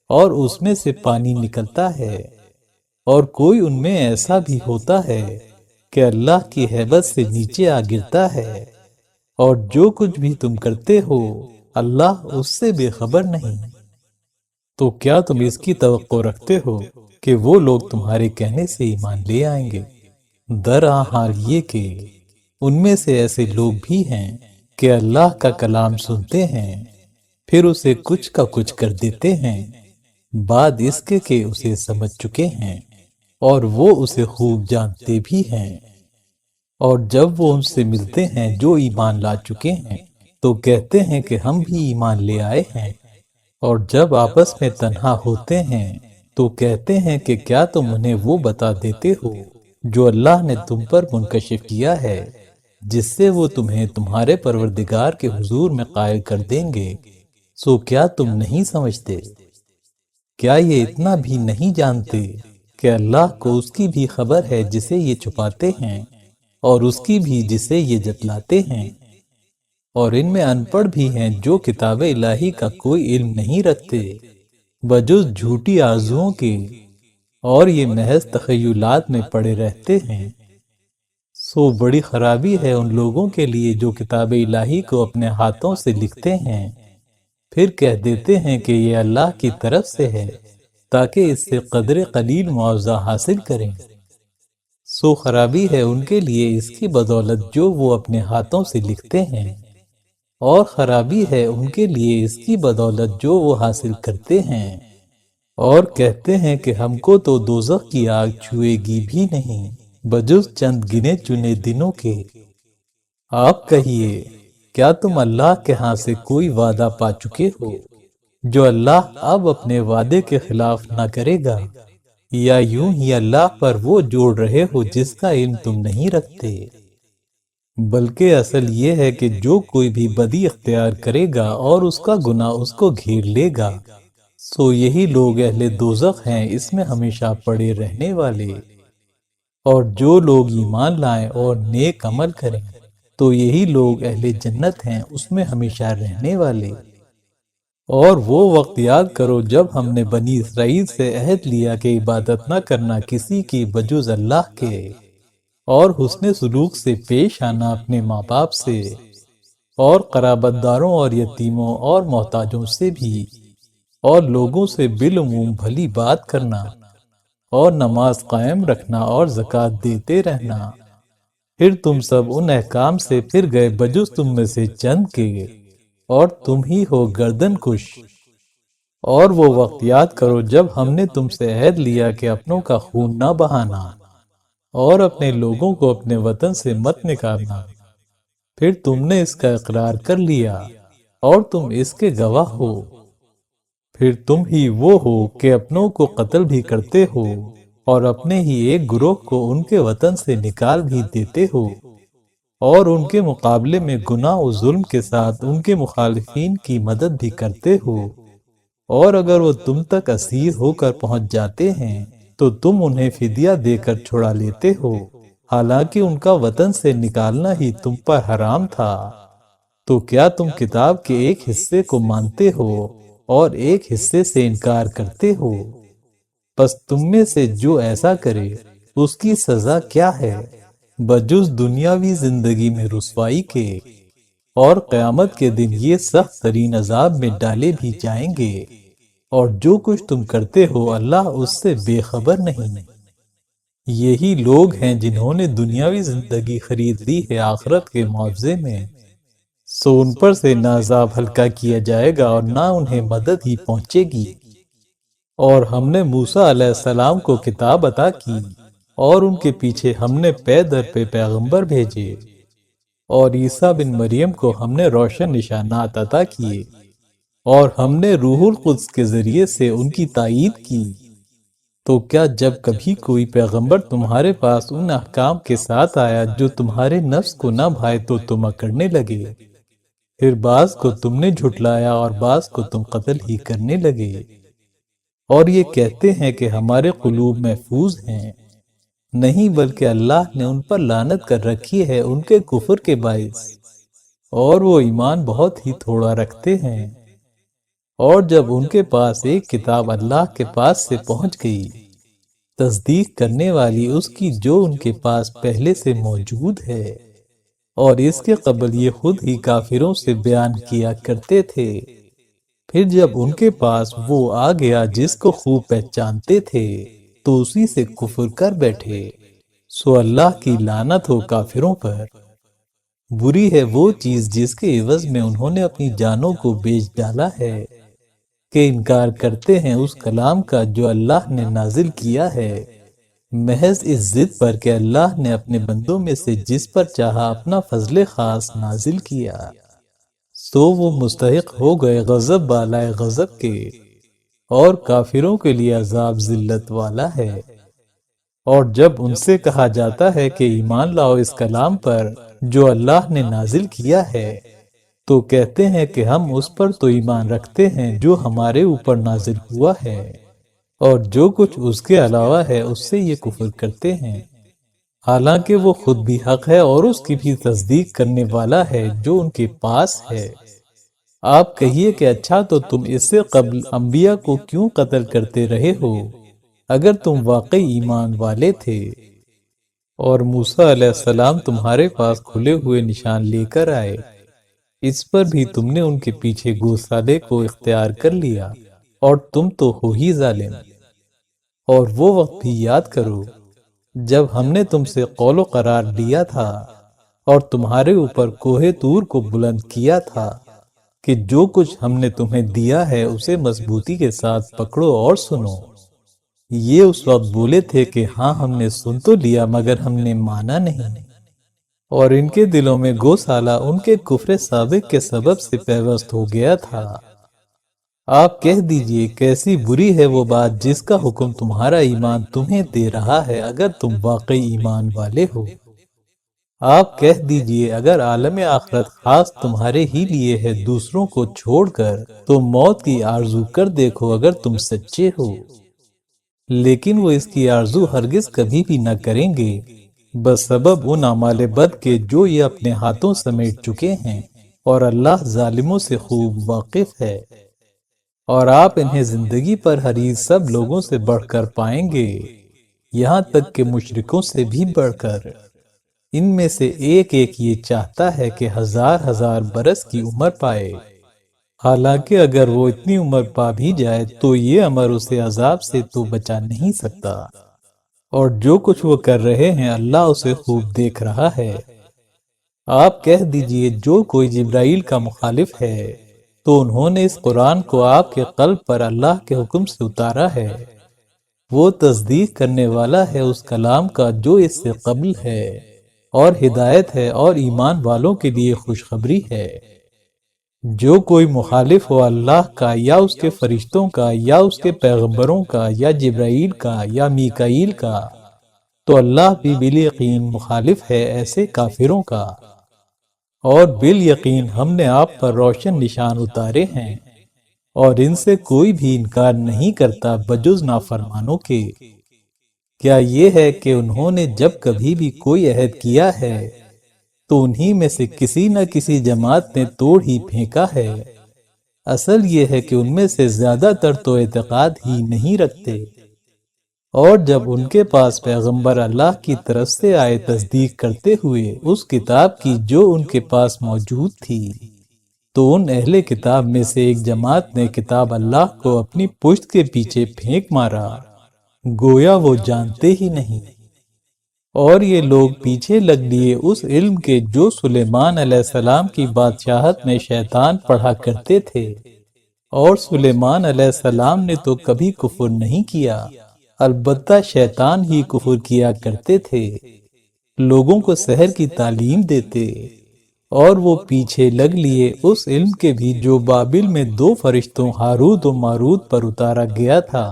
اور اس میں سے پانی نکلتا ہے، اور کوئی ان میں ایسا بھی ہوتا ہے کہ اللہ کی ہیبت سے نیچے آ گرتا ہے، اور جو کچھ بھی تم کرتے ہو اللہ اس سے بے خبر نہیں۔ تو کیا تم اس کی توقع رکھتے ہو کہ وہ لوگ تمہارے کہنے سے ایمان لے آئیں گے؟ درحال یہ کہ ان میں سے ایسے لوگ بھی ہیں کہ اللہ کا کلام سنتے ہیں، پھر اسے کچھ کا کچھ کر دیتے ہیں، بعد اس کے کہ اسے سمجھ چکے ہیں، اور وہ اسے خوب جانتے بھی ہیں۔ اور جب وہ ان سے ملتے ہیں جو ایمان لا چکے ہیں تو کہتے ہیں کہ ہم بھی ایمان لے آئے ہیں، اور جب آپس میں تنہا ہوتے ہیں تو کہتے ہیں کہ کیا تم انہیں وہ بتا دیتے ہو جو اللہ نے تم پر منکشف کیا ہے، جس سے وہ تمہیں تمہارے پروردگار کے حضور میں قائل کر دیں گے؟ سو کیا تم نہیں سمجھتے؟ کیا یہ اتنا بھی نہیں جانتے کہ اللہ کو اس کی بھی خبر ہے جسے یہ چھپاتے ہیں، اور اس کی بھی جسے یہ جتلاتے ہیں؟ اور ان میں ان پڑھ بھی ہیں جو کتاب الہی کا کوئی علم نہیں رکھتے بجز جھوٹی آرزوؤں کے، اور یہ محض تخیلات میں پڑے رہتے ہیں۔ سو بڑی خرابی ہے ان لوگوں کے لیے جو کتاب الہی کو اپنے ہاتھوں سے لکھتے ہیں، پھر کہہ دیتے ہیں کہ یہ اللہ کی طرف سے ہے تاکہ اس سے قدر قلیل معاوضہ حاصل کریں۔ سو خرابی ہے ان کے لیے اس کی بدولت جو وہ اپنے ہاتھوں سے لکھتے ہیں، اور خرابی ہے ان کے لیے اس کی بدولت جو وہ حاصل کرتے ہیں، اور کہتے ہیں کہ ہم کو تو دوزخ کی آگ چھوئے گی بھی نہیں بجز چند گنے چنے دنوں کے۔ آپ کہیے، کیا تم اللہ کے ہاں سے کوئی وعدہ پا چکے ہو جو اللہ اب اپنے وعدے کے خلاف نہ کرے گا، یا یوں ہی اللہ پر وہ جوڑ رہے ہو جس کا علم تم نہیں رکھتے؟ بلکہ اصل یہ ہے کہ جو کوئی بھی بدی اختیار کرے گا اور اس کا گناہ اس کو گھیر لے گا، سو یہی لوگ اہل دوزخ ہیں، اس میں ہمیشہ پڑے رہنے والے۔ اور جو لوگ ایمان لائیں اور نیک عمل کریں تو یہی لوگ اہل جنت ہیں، اس میں ہمیشہ رہنے والے۔ اور وہ وقت یاد کرو جب ہم نے بنی اسرائیل سے عہد لیا کہ عبادت نہ کرنا کسی کی بجز اللہ کے، اور حسن سلوک سے پیش آنا اپنے ماں باپ سے، اور قرابت داروں اور یتیموں اور محتاجوں سے بھی، اور لوگوں سے بالعموم بھلی بات کرنا، اور نماز قائم رکھنا اور زکوٰۃ دیتے رہنا۔ پھر تم سب ان احکام سے پھر گئے بجز تم میں سے چند کے، اور تم ہی ہو گردن کش۔ اور وہ وقت یاد کرو جب ہم نے تم سے عہد لیا کہ اپنوں کا خون نہ بہانا، اور اپنے لوگوں کو اپنے وطن سے مت نکالنا، پھر تم نے اس کا اقرار کر لیا اور تم اس کے گواہ ہو۔ پھر تم ہی وہ ہو کہ اپنوں کو قتل بھی کرتے ہو اور اپنے ہی ایک گروہ کو ان کے وطن سے نکال بھی دیتے ہو، اور ان کے مقابلے میں گناہ و ظلم کے ساتھ ان کے مخالفین کی مدد بھی کرتے ہو، اور اگر وہ تم تک اسیر ہو کر پہنچ جاتے ہیں تو تم انہیں فدیہ دے کر چھڑا لیتے ہو، حالانکہ ان کا وطن سے نکالنا ہی تم پر حرام تھا۔ تو کیا تم کتاب کے ایک حصے کو مانتے ہو اور ایک حصے سے انکار کرتے ہو؟ پس تم میں سے جو ایسا کرے اس کی سزا کیا ہے بجز دنیاوی زندگی میں رسوائی کے، اور قیامت کے دن یہ سخت ترین عذاب میں ڈالے بھی جائیں گے، اور جو کچھ تم کرتے ہو اللہ اس سے بے خبر نہیں۔ یہی لوگ ہیں جنہوں نے دنیاوی زندگی خرید لی ہے آخرت کے معاوضے میں، سو ان پر سے نہ عذاب ہلکا کیا جائے گا اور نہ انہیں مدد ہی پہنچے گی۔ اور ہم نے موسیٰ علیہ السلام کو کتاب عطا کی، اور ان کے پیچھے ہم نے پے در پہ پیغمبر بھیجے، اور عیسیٰ بن مریم کو ہم نے روشن نشانات عطا کیے، اور ہم نے روح القدس کے ذریعے سے ان کی تائید کی۔ تو کیا جب کبھی کوئی پیغمبر تمہارے پاس ان احکام کے ساتھ آیا جو تمہارے نفس کو نہ بھائے تو تم اکڑنے لگے؟ پھر بعض کو تم نے جھٹلایا اور بعض کو تم قتل ہی کرنے لگے، اور یہ کہتے ہیں کہ ہمارے قلوب محفوظ ہیں، نہیں بلکہ اللہ نے ان پر لعنت کر رکھی ہے ان کے کفر کے باعث، اور وہ ایمان بہت ہی تھوڑا رکھتے ہیں۔ اور جب ان کے پاس ایک کتاب اللہ کے پاس سے پہنچ گئی، تصدیق کرنے والی اس کی جو ان کے پاس پہلے سے موجود ہے، اور اس کے قبل یہ خود ہی کافروں سے بیان کیا کرتے تھے، پھر جب ان کے پاس وہ آ گیا جس کو خوب پہچانتے تھے تو اسی سے کفر کر بیٹھے، سو اللہ کی لعنت ہو کافروں پر۔ بری ہے وہ چیز جس کے عوض میں انہوں نے اپنی جانوں کو بیچ ڈالا ہے، کہ انکار کرتے ہیں اس کلام کا جو اللہ نے نازل کیا ہے، محض اس ضد پر کہ اللہ نے اپنے بندوں میں سے جس پر چاہا اپنا فضل خاص نازل کیا، سو وہ مستحق ہو گئے غضب بالائے غضب کے، اور کافروں کے لیے عذاب ذلت والا ہے۔ اور جب ان سے کہا جاتا ہے کہ ایمان لاؤ اس کلام پر جو اللہ نے نازل کیا ہے، تو کہتے ہیں کہ ہم اس پر تو ایمان رکھتے ہیں جو ہمارے اوپر نازل ہوا ہے، اور جو کچھ اس کے علاوہ ہے اس سے یہ کفر کرتے ہیں، حالانکہ وہ خود بھی حق ہے اور اس کی بھی تصدیق کرنے والا ہے جو ان کے پاس ہے۔ آپ کہیے کہ اچھا تو تم اس سے قبل انبیاء کو کیوں قتل کرتے رہے ہو اگر تم واقعی ایمان والے تھے؟ اور موسیٰ علیہ السلام تمہارے پاس کھلے ہوئے نشان لے کر آئے، اس پر بھی تم نے ان کے پیچھے گوسالے کو اختیار کر لیا، اور تم تو ہو ہی ظالم۔ اور وہ وقت بھی یاد کرو جب ہم نے تم سے قول و قرار لیا تھا اور تمہارے اوپر کوہ طور کو بلند کیا تھا کہ جو کچھ ہم نے تمہیں دیا ہے اسے مضبوطی کے ساتھ پکڑو اور سنو۔ یہ اس وقت بولے تھے کہ ہاں ہم نے سن تو لیا مگر ہم نے مانا نہیں، اور ان کے دلوں میں گوسالہ ان کے کفر سابق کے سبب سے پیوست ہو گیا تھا۔ آپ کہہ دیجئے کیسی بری ہے وہ بات جس کا حکم تمہارا ایمان تمہیں دے رہا ہے اگر تم واقعی ایمان والے ہو۔ آپ کہہ دیجئے اگر عالم آخرت خاص تمہارے ہی لیے ہے دوسروں کو چھوڑ کر، تو موت کی آرزو کر دیکھو اگر تم سچے ہو، لیکن وہ اس کی آرزو ہرگز کبھی بھی نہ کریں گے، بس سبب ان اعمال بد کے جو یہ اپنے ہاتھوں سمیٹ چکے ہیں، اور اللہ ظالموں سے خوب واقف ہے۔ اور آپ انہیں زندگی پر حریص سب لوگوں سے بڑھ کر پائیں گے، یہاں تک کہ مشرکوں سے بھی بڑھ کر۔ ان میں سے ایک ایک یہ چاہتا ہے کہ ہزار ہزار برس کی عمر پائے، حالانکہ اگر وہ اتنی عمر پا بھی جائے تو یہ عمر اسے عذاب سے تو بچا نہیں سکتا، اور جو کچھ وہ کر رہے ہیں اللہ اسے خوب دیکھ رہا ہے۔ آپ کہہ دیجئے جو کوئی جبرائیل کا مخالف ہے تو انہوں نے اس قرآن کو آپ کے قلب پر اللہ کے حکم سے اتارا ہے، وہ تصدیق کرنے والا ہے اس کلام کا جو اس سے قبل ہے، اور ہدایت ہے اور ایمان والوں کے لیے خوشخبری ہے۔ جو کوئی مخالف ہو اللہ کا یا اس کے فرشتوں کا یا اس کے پیغمبروں کا یا جبرائیل کا یا میکائیل کا، تو اللہ بھی بالیقین مخالف ہے ایسے کافروں کا، اور بالیقین ہم نے آپ پر روشن نشان اتارے ہیں، اور ان سے کوئی بھی انکار نہیں کرتا بجز نافرمانوں کے۔ کیا یہ ہے کہ انہوں نے جب کبھی بھی کوئی عہد کیا ہے تو انہی میں سے کسی نہ کسی جماعت نے توڑ ہی پھینکا ہے؟ اصل یہ ہے کہ ان میں سے زیادہ تر تو اعتقاد ہی نہیں رکھتے، اور جب ان کے پاس پیغمبر اللہ کی طرف سے آئے تصدیق کرتے ہوئے اس کتاب کی جو ان کے پاس موجود تھی، تو ان اہل کتاب میں سے ایک جماعت نے کتاب اللہ کو اپنی پشت کے پیچھے پھینک مارا، گویا وہ جانتے ہی نہیں، اور یہ لوگ پیچھے لگ لیے اس علم کے جو سلیمان علیہ السلام کی بادشاہت میں شیطان پڑھا کرتے تھے، اور سلیمان علیہ السلام نے تو کبھی کفر نہیں کیا، البتہ شیطان ہی کفر کیا کرتے تھے، لوگوں کو سحر کی تعلیم دیتے، اور وہ پیچھے لگ لیے اس علم کے بھی جو بابل میں 2 فرشتوں ہاروت و ماروت پر اتارا گیا تھا،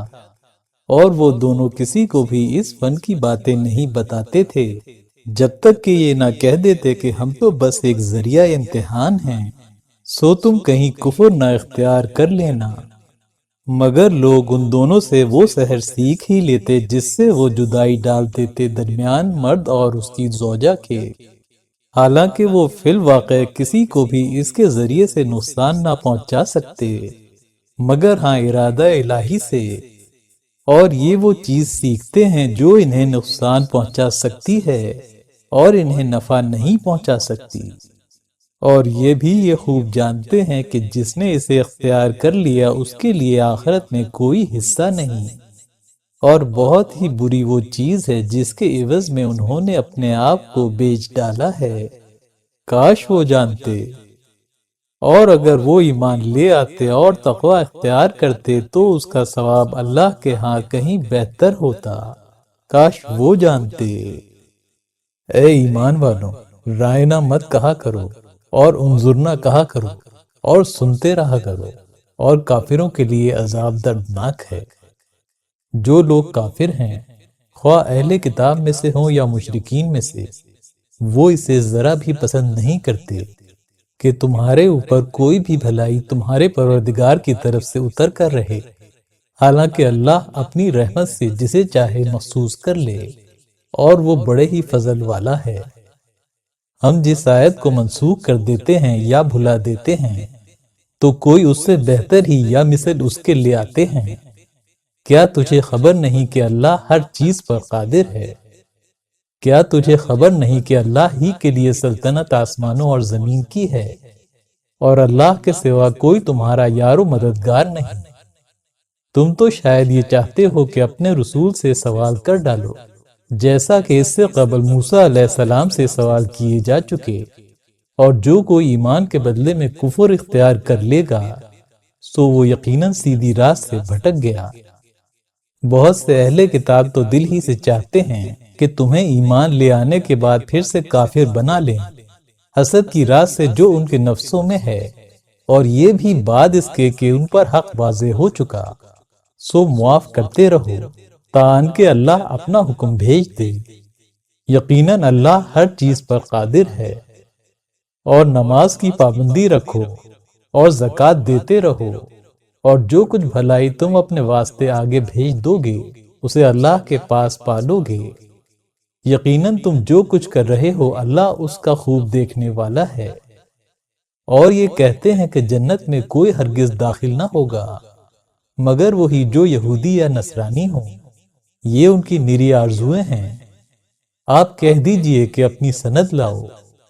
اور وہ دونوں کسی کو بھی اس فن کی باتیں نہیں بتاتے تھے جب تک کہ یہ نہ کہہ دیتے کہ ہم تو بس ایک ذریعہ امتحان ہیں، سو تم کہیں کفر نہ اختیار کر لینا۔ مگر لوگ ان دونوں سے وہ سحر سیکھ ہی لیتے جس سے وہ جدائی ڈال دیتے درمیان مرد اور اس کی زوجہ کے، حالانکہ وہ فی الواقع کسی کو بھی اس کے ذریعے سے نقصان نہ پہنچا سکتے مگر ہاں ارادہ الہی سے، اور یہ وہ چیز سیکھتے ہیں جو انہیں نقصان پہنچا سکتی ہے اور انہیں نفع نہیں پہنچا سکتی، اور یہ بھی یہ خوب جانتے ہیں کہ جس نے اسے اختیار کر لیا اس کے لیے آخرت میں کوئی حصہ نہیں، اور بہت ہی بری وہ چیز ہے جس کے عوض میں انہوں نے اپنے آپ کو بیچ ڈالا ہے، کاش وہ جانتے، اور اگر وہ ایمان لے آتے اور تقوی اختیار کرتے تو اس کا ثواب اللہ کے ہاں کہیں بہتر ہوتا، کاش وہ جانتے۔ اے ایمان والوں، رائنا مت کہا کرو اور انظرنا کہا کرو اور سنتے رہا کرو، اور کافروں کے لیے عذاب دردناک ہے۔ جو لوگ کافر ہیں، خواہ اہل کتاب میں سے ہوں یا مشرکین میں سے، وہ اسے ذرا بھی پسند نہیں کرتے کہ تمہارے اوپر کوئی بھی بھلائی تمہارے پروردگار کی طرف سے اتر کر رہے، حالانکہ اللہ اپنی رحمت سے جسے چاہے مخصوص کر لے، اور وہ بڑے ہی فضل والا ہے۔ ہم جس آیت کو منسوخ کر دیتے ہیں یا بھلا دیتے ہیں تو کوئی اس سے بہتر ہی یا مثل اس کے لے آتے ہیں۔ کیا تجھے خبر نہیں کہ اللہ ہر چیز پر قادر ہے؟ کیا تجھے خبر نہیں کہ اللہ ہی کے لیے سلطنت آسمانوں اور زمین کی ہے، اور اللہ کے سوا کوئی تمہارا یار و مددگار نہیں؟ تم تو شاید یہ چاہتے ہو کہ اپنے رسول سے سوال کر ڈالو، جیسا کہ اس سے قبل موسیٰ علیہ السلام سے سوال کیے جا چکے، اور جو کوئی ایمان کے بدلے میں کفر اختیار کر لے گا سو وہ یقیناً سیدھی راہ سے بھٹک گیا۔ بہت سے اہل کتاب تو دل ہی سے چاہتے ہیں کہ تمہیں ایمان لے آنے کے بعد پھر سے کافر بنا لیں، حسد کی راہ سے جو ان کے نفسوں میں ہے، اور یہ بھی بعد اس کے کہ ان پر حق واضح ہو چکا، سو معاف کرتے رہو تاکہ کہ اللہ اپنا حکم بھیج دے۔ یقیناً اللہ ہر چیز پر قادر ہے۔ اور نماز کی پابندی رکھو اور زکوٰۃ دیتے رہو، اور جو کچھ بھلائی تم اپنے واسطے آگے بھیج دو گے اسے اللہ کے پاس پالو گے۔ یقیناً تم جو کچھ کر رہے ہو اللہ اس کا خوب دیکھنے والا ہے۔ اور یہ کہتے ہیں کہ جنت میں کوئی ہرگز داخل نہ ہوگا مگر وہی جو یہودی یا نصرانی ہوں، یہ ان کی نری آرزویں ہیں۔ آپ کہہ دیجئے کہ اپنی سند لاؤ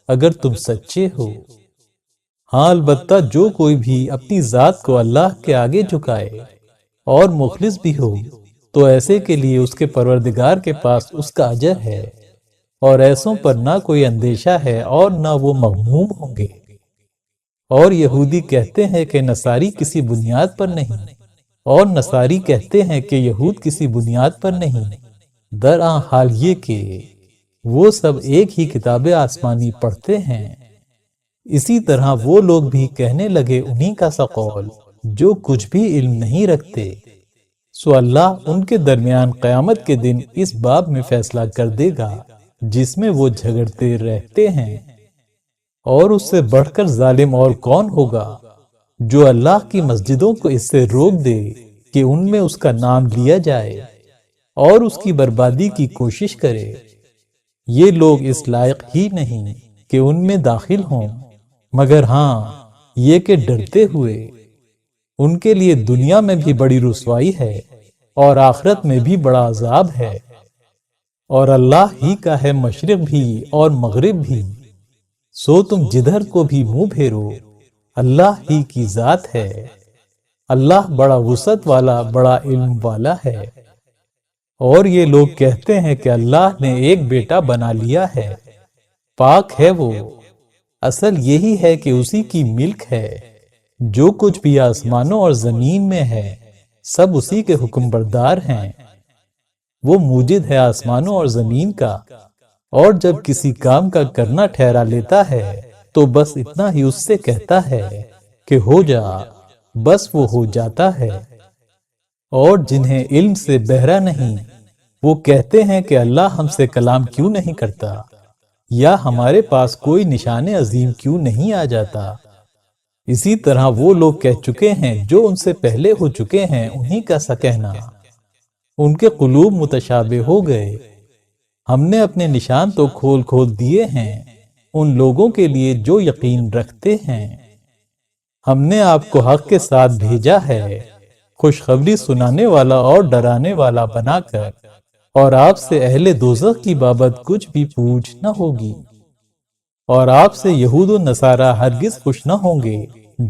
اگر تم سچے ہو۔ ہاں البتہ جو کوئی بھی اپنی ذات کو اللہ کے آگے جھکائے اور مخلص بھی ہو تو ایسے کے لیے اس کے پروردگار کے پاس اس کا اجر ہے، اور ایسوں پر نہ کوئی اندیشہ ہے اور نہ وہ مغموم ہوں گے۔ اور یہودی کہتے ہیں کہ نصاری کسی بنیاد پر نہیں، اور نصاری کہتے ہیں کہ یہود کسی بنیاد پر نہیں، درآں حال یہ کہ وہ سب ایک ہی کتاب آسمانی پڑھتے ہیں۔ اسی طرح وہ لوگ بھی کہنے لگے انہی کا سا قول جو کچھ بھی علم نہیں رکھتے، سو اللہ ان کے درمیان قیامت کے دن اس باب میں فیصلہ کر دے گا جس میں وہ جھگڑتے رہتے ہیں۔ اور اس سے بڑھ کر ظالم اور کون ہوگا جو اللہ کی مسجدوں کو اس سے روک دے کہ ان میں اس کا نام لیا جائے اور اس کی بربادی کی کوشش کرے۔ یہ لوگ اس لائق ہی نہیں کہ ان میں داخل ہوں، مگر ہاں یہ کہ ڈرتے ہوئے۔ ان کے لیے دنیا میں بھی بڑی رسوائی ہے اور آخرت میں بھی بڑا عذاب ہے۔ اور اللہ ہی کا ہے مشرق بھی اور مغرب بھی، سو تم جدھر کو بھی منہ پھیرو اللہ ہی کی ذات ہے۔ اللہ بڑا وسعت والا بڑا علم والا ہے۔ اور یہ لوگ کہتے ہیں کہ اللہ نے ایک بیٹا بنا لیا ہے، پاک ہے وہ، اصل یہی ہے کہ اسی کی ملک ہے، جو کچھ بھی آسمانوں اور زمین میں ہے سب اسی کے حکم بردار ہیں۔ وہ موجد ہے آسمانوں اور زمین کا، اور جب کسی کام کا کرنا ٹھہرا لیتا ہے تو بس اتنا ہی اس سے کہتا ہے کہ ہو جا، بس وہ ہو جاتا ہے۔ اور جنہیں علم سے بہرا نہیں وہ کہتے ہیں کہ اللہ ہم سے کلام کیوں نہیں کرتا، یا ہمارے پاس کوئی نشان عظیم کیوں نہیں آ جاتا۔ اسی طرح وہ لوگ کہہ چکے ہیں جو ان سے پہلے ہو چکے ہیں انہی کا سا کہنا، ان کے قلوب متشابہ ہو گئے۔ ہم نے اپنے نشان تو کھول کھول دیے ہیں ان لوگوں کے لیے جو یقین رکھتے ہیں۔ ہم نے آپ کو حق کے ساتھ بھیجا ہے، خوشخبری سنانے والا اور ڈرانے والا بنا کر، اور آپ سے اہل دوزخ کی بابت کچھ بھی پوچھ نہ ہوگی، اور آپ سے یہود و نصارہ ہرگز خوش نہ ہوں گے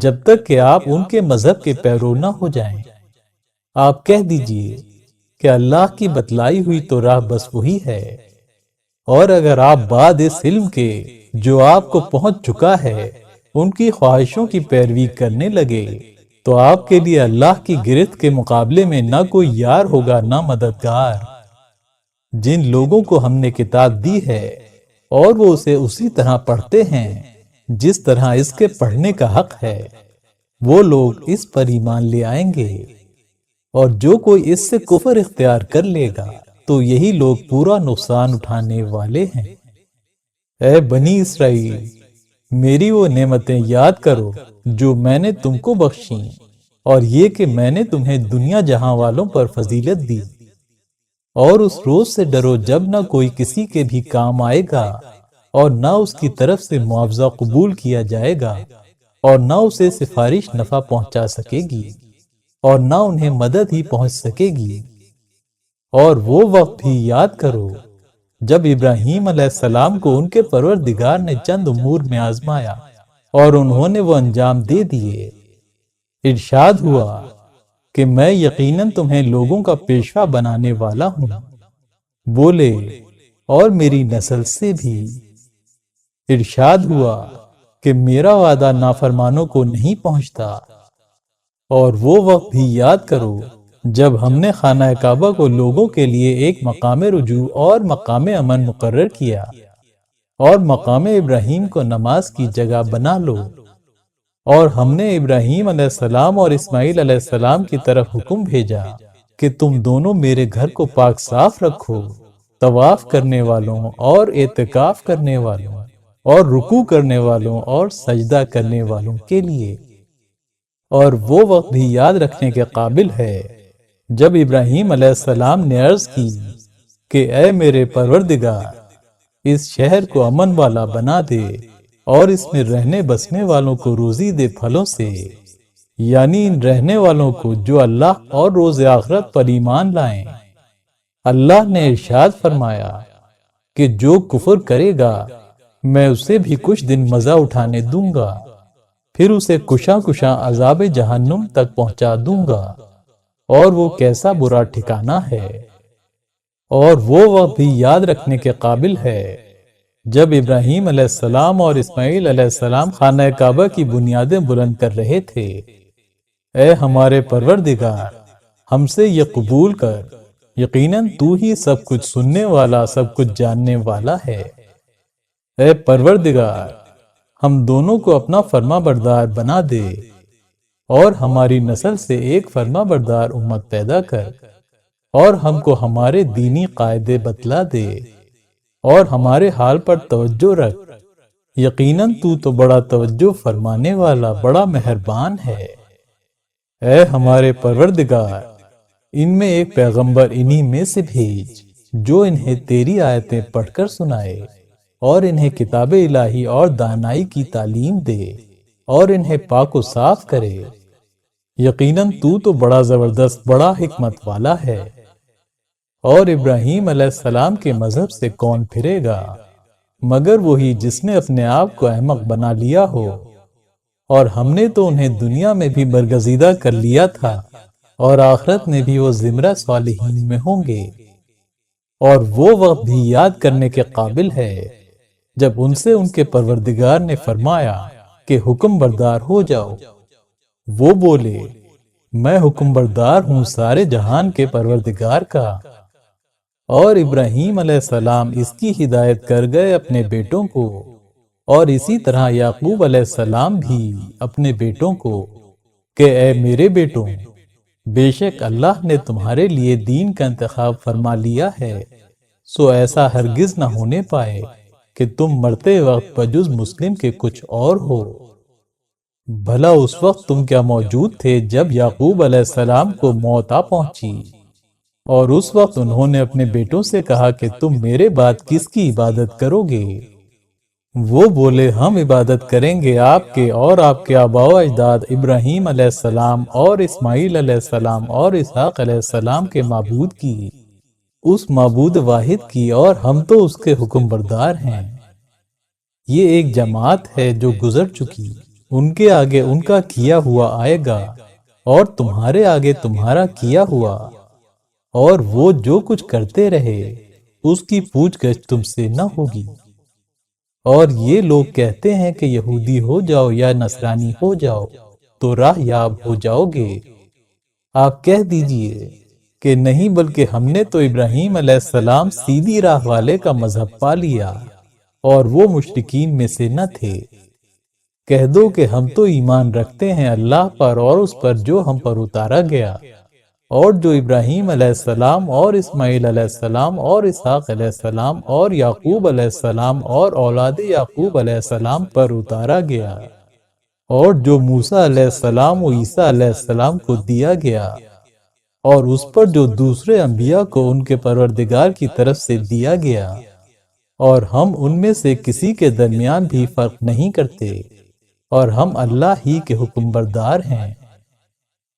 جب تک کہ آپ ان کے مذہب کے پیرو نہ ہو جائیں۔ آپ کہہ دیجئے کہ اللہ کی بتلائی ہوئی تو راہ بس وہی ہے، اور اگر آپ بعد اس علم کے جو آپ کو پہنچ چکا ہے ان کی خواہشوں کی پیروی کرنے لگے تو آپ کے لیے اللہ کی گرفت کے مقابلے میں نہ کوئی یار ہوگا نہ مددگار۔ جن لوگوں کو ہم نے کتاب دی ہے اور وہ اسے اسی طرح پڑھتے ہیں جس طرح اس کے پڑھنے کا حق ہے، وہ لوگ اس پر ایمان لے آئیں گے، اور جو کوئی اس سے کفر اختیار کر لے گا تو یہی لوگ پورا نقصان اٹھانے والے ہیں۔ اے بنی اسرائیل، میری وہ نعمتیں یاد کرو جو میں نے تم کو بخشیں، اور یہ کہ میں نے تمہیں دنیا جہاں والوں پر فضیلت دی۔ اور اس روز سے ڈرو جب نہ کوئی کسی کے بھی کام آئے گا اور نہ اس کی طرف سے معاوضہ قبول کیا جائے گا، اور نہ اسے سفارش نفع پہنچا سکے گی، اور نہ انہیں مدد ہی پہنچ سکے گی۔ اور وہ وقت بھی یاد کرو جب ابراہیم علیہ السلام کو ان کے پروردگار نے چند امور میں آزمایا اور انہوں نے وہ انجام دے دیے۔ ارشاد ہوا کہ میں یقیناً تمہیں لوگوں کا پیشوا بنانے والا ہوں، بولے اور میری نسل سے بھی۔ ارشاد ہوا کہ میرا وعدہ نافرمانوں کو نہیں پہنچتا۔ اور وہ وقت بھی یاد کرو جب ہم نے خانہ کعبہ کو لوگوں کے لیے ایک مقام رجوع اور مقام امن مقرر کیا، اور مقام ابراہیم کو نماز کی جگہ بنا لو۔ اور ہم نے ابراہیم علیہ السلام اور اسماعیل علیہ السلام کی طرف حکم بھیجا کہ تم دونوں میرے گھر کو پاک صاف رکھو، طواف کرنے والوں اور اعتکاف کرنے والوں اور رکوع کرنے والوں اور سجدہ کرنے والوں کے لیے۔ اور وہ وقت بھی یاد رکھنے کے قابل ہے جب ابراہیم علیہ السلام نے عرض کی کہ اے میرے پروردگار، اس شہر کو امن والا بنا دے اور اس میں رہنے بسنے والوں کو روزی دے پھلوں سے، یعنی ان رہنے والوں کو جو اللہ اور روز آخرت پر ایمان لائیں۔ اللہ نے ارشاد فرمایا کہ جو کفر کرے گا میں اسے بھی کچھ دن مزہ اٹھانے دوں گا، پھر اسے کشاں کشاں عذاب جہنم تک پہنچا دوں گا، اور وہ کیسا برا ٹھکانہ ہے۔ اور وہ وقت بھی یاد رکھنے کے قابل ہے جب ابراہیم علیہ السلام اور اسماعیل علیہ السلام خانہ کعبہ کی بنیادیں بلند کر رہے تھے۔ اے ہمارے پروردگار، ہم سے یہ قبول کر، یقیناً تو ہی سب کچھ سننے والا سب کچھ جاننے والا ہے۔ اے پروردگار، ہم دونوں کو اپنا فرما بردار بنا دے، اور ہماری نسل سے ایک فرما بردار امت پیدا کر، اور ہم کو ہمارے دینی قاعدے بتلا دے، اور ہمارے حال پر توجہ رکھ، یقیناً تو بڑا توجہ فرمانے والا بڑا مہربان ہے۔ اے ہمارے پروردگار، ان میں ایک پیغمبر انہی میں سے بھیج جو انہیں تیری آیتیں پڑھ کر سنائے، اور انہیں کتاب الہی اور دانائی کی تعلیم دے، اور انہیں پاک و صاف کرے۔ یقیناً تو بڑا زبردست بڑا حکمت والا ہے۔ اور ابراہیم علیہ السلام کے مذہب سے کون پھرے گا مگر وہی جس نے اپنے آپ کو احمق بنا لیا ہو، اور ہم نے تو انہیں دنیا میں بھی برگزیدہ کر لیا تھا، اور آخرت میں بھی وہ زمرہ صالحین میں ہوں گے۔ اور وہ وقت بھی یاد کرنے کے قابل ہے جب ان سے ان کے پروردگار نے فرمایا کہ حکم بردار ہو جاؤ، وہ بولے میں حکم بردار ہوں سارے جہان کے پروردگار کا۔ اور ابراہیم علیہ السلام اس کی ہدایت کر گئے اپنے بیٹوں کو، اور اسی طرح یعقوب علیہ السلام بھی اپنے بیٹوں کو کہ اے میرے بیٹوں، بے شک اللہ نے تمہارے لیے دین کا انتخاب فرما لیا ہے، سو ایسا ہرگز نہ ہونے پائے کہ تم مرتے وقت بجز مسلم کے کچھ اور ہو۔ بھلا اس وقت تم کیا موجود تھے جب یعقوب علیہ السلام کو موت آ پہنچی، اور اس وقت انہوں نے اپنے بیٹوں سے کہا کہ تم میرے بعد کس کی عبادت کرو گے؟ وہ بولے ہم عبادت کریں گے آپ کے اور آپ کے آباء و اجداد ابراہیم علیہ السلام اور اسماعیل علیہ السلام اور اسحاق علیہ السلام کے معبود کی، اس معبود واحد کی، اور ہم تو اس کے حکم بردار ہیں۔ یہ ایک جماعت ہے جو گزر چکی، ان کے آگے ان کا کیا ہوا آئے گا، اور تمہارے آگے تمہارا کیا ہوا، اور وہ جو کچھ کرتے رہے اس کی پوچھ گچھ تم سے نہ ہوگی۔ اور یہ لوگ کہتے ہیں کہ یہودی ہو جاؤ یا نصرانی ہو جاؤ تو راہ یاب ہو جاؤ گے۔ آپ کہہ دیجئے کہ نہیں، بلکہ ہم نے تو ابراہیم علیہ السلام سیدھی راہ والے کا مذہب پا لیا، اور وہ مشرکین میں سے نہ تھے۔ کہہ دو کہ ہم تو ایمان رکھتے ہیں اللہ پر اور اس پر جو ہم پر اتارا گیا، اور جو ابراہیم علیہ السلام اور اسماعیل علیہ السلام اور اسحاق علیہ السلام اور یعقوب علیہ السلام اور اولاد یعقوب علیہ السلام پر اتارا گیا، اور جو موسیٰ علیہ السلام و عیسیٰ علیہ السلام کو دیا گیا، اور اس پر جو دوسرے انبیاء کو ان کے پروردگار کی طرف سے دیا گیا، اور ہم ان میں سے کسی کے درمیان بھی فرق نہیں کرتے، اور ہم اللہ ہی کے حکم بردار ہیں۔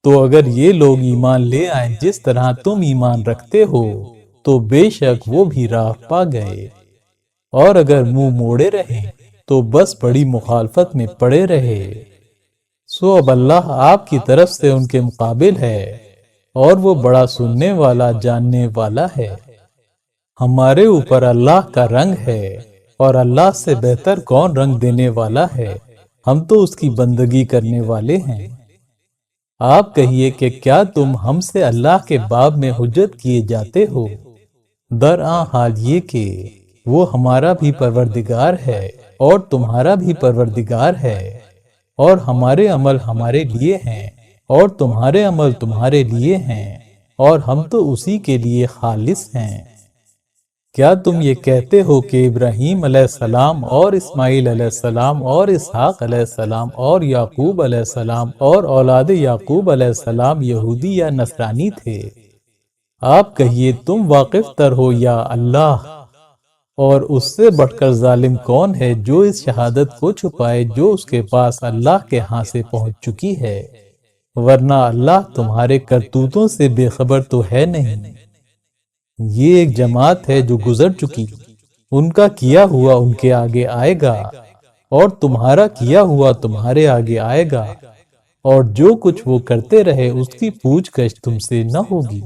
تو اگر یہ لوگ ایمان لے آئیں جس طرح تم ایمان رکھتے ہو تو بے شک وہ بھی راہ پا گئے، اور اگر منہ موڑے رہے تو بس بڑی مخالفت میں پڑے رہے۔ سو اب اللہ آپ کی طرف سے ان کے مقابل ہے، اور وہ بڑا سننے والا جاننے والا ہے۔ ہمارے اوپر اللہ کا رنگ ہے، اور اللہ سے بہتر کون رنگ دینے والا ہے؟ ہم تو اس کی بندگی کرنے والے ہیں۔ آپ کہیے کہ کیا تم ہم سے اللہ کے باب میں حجت کیے جاتے ہو؟ درآں حال یہ کہ وہ ہمارا بھی پروردگار ہے اور تمہارا بھی پروردگار ہے، اور ہمارے عمل ہمارے لیے ہیں اور تمہارے عمل تمہارے لیے ہیں، اور ہم تو اسی کے لیے خالص ہیں۔ کیا تم یہ کہتے ہو کہ ابراہیم علیہ السلام اور اسماعیل علیہ السلام اور اسحاق علیہ السلام اور یعقوب علیہ السلام اور اولاد یعقوب علیہ السلام یہودی یا نصرانی تھے؟ آپ کہیے تم واقف تر ہو یا اللہ، اور اس سے بڑھ کر ظالم کون ہے جو اس شہادت کو چھپائے جو اس کے پاس اللہ کے ہاں سے پہنچ چکی ہے، ورنہ اللہ تمہارے کرتوتوں سے بے خبر تو ہے نہیں۔ یہ ایک جماعت ہے جو گزر چکی، ان کا کیا ہوا ان کے آگے آئے گا، اور تمہارا کیا ہوا تمہارے آگے آئے گا، اور جو کچھ وہ کرتے رہے اس کی پوچھ گچھ تم سے نہ ہوگی۔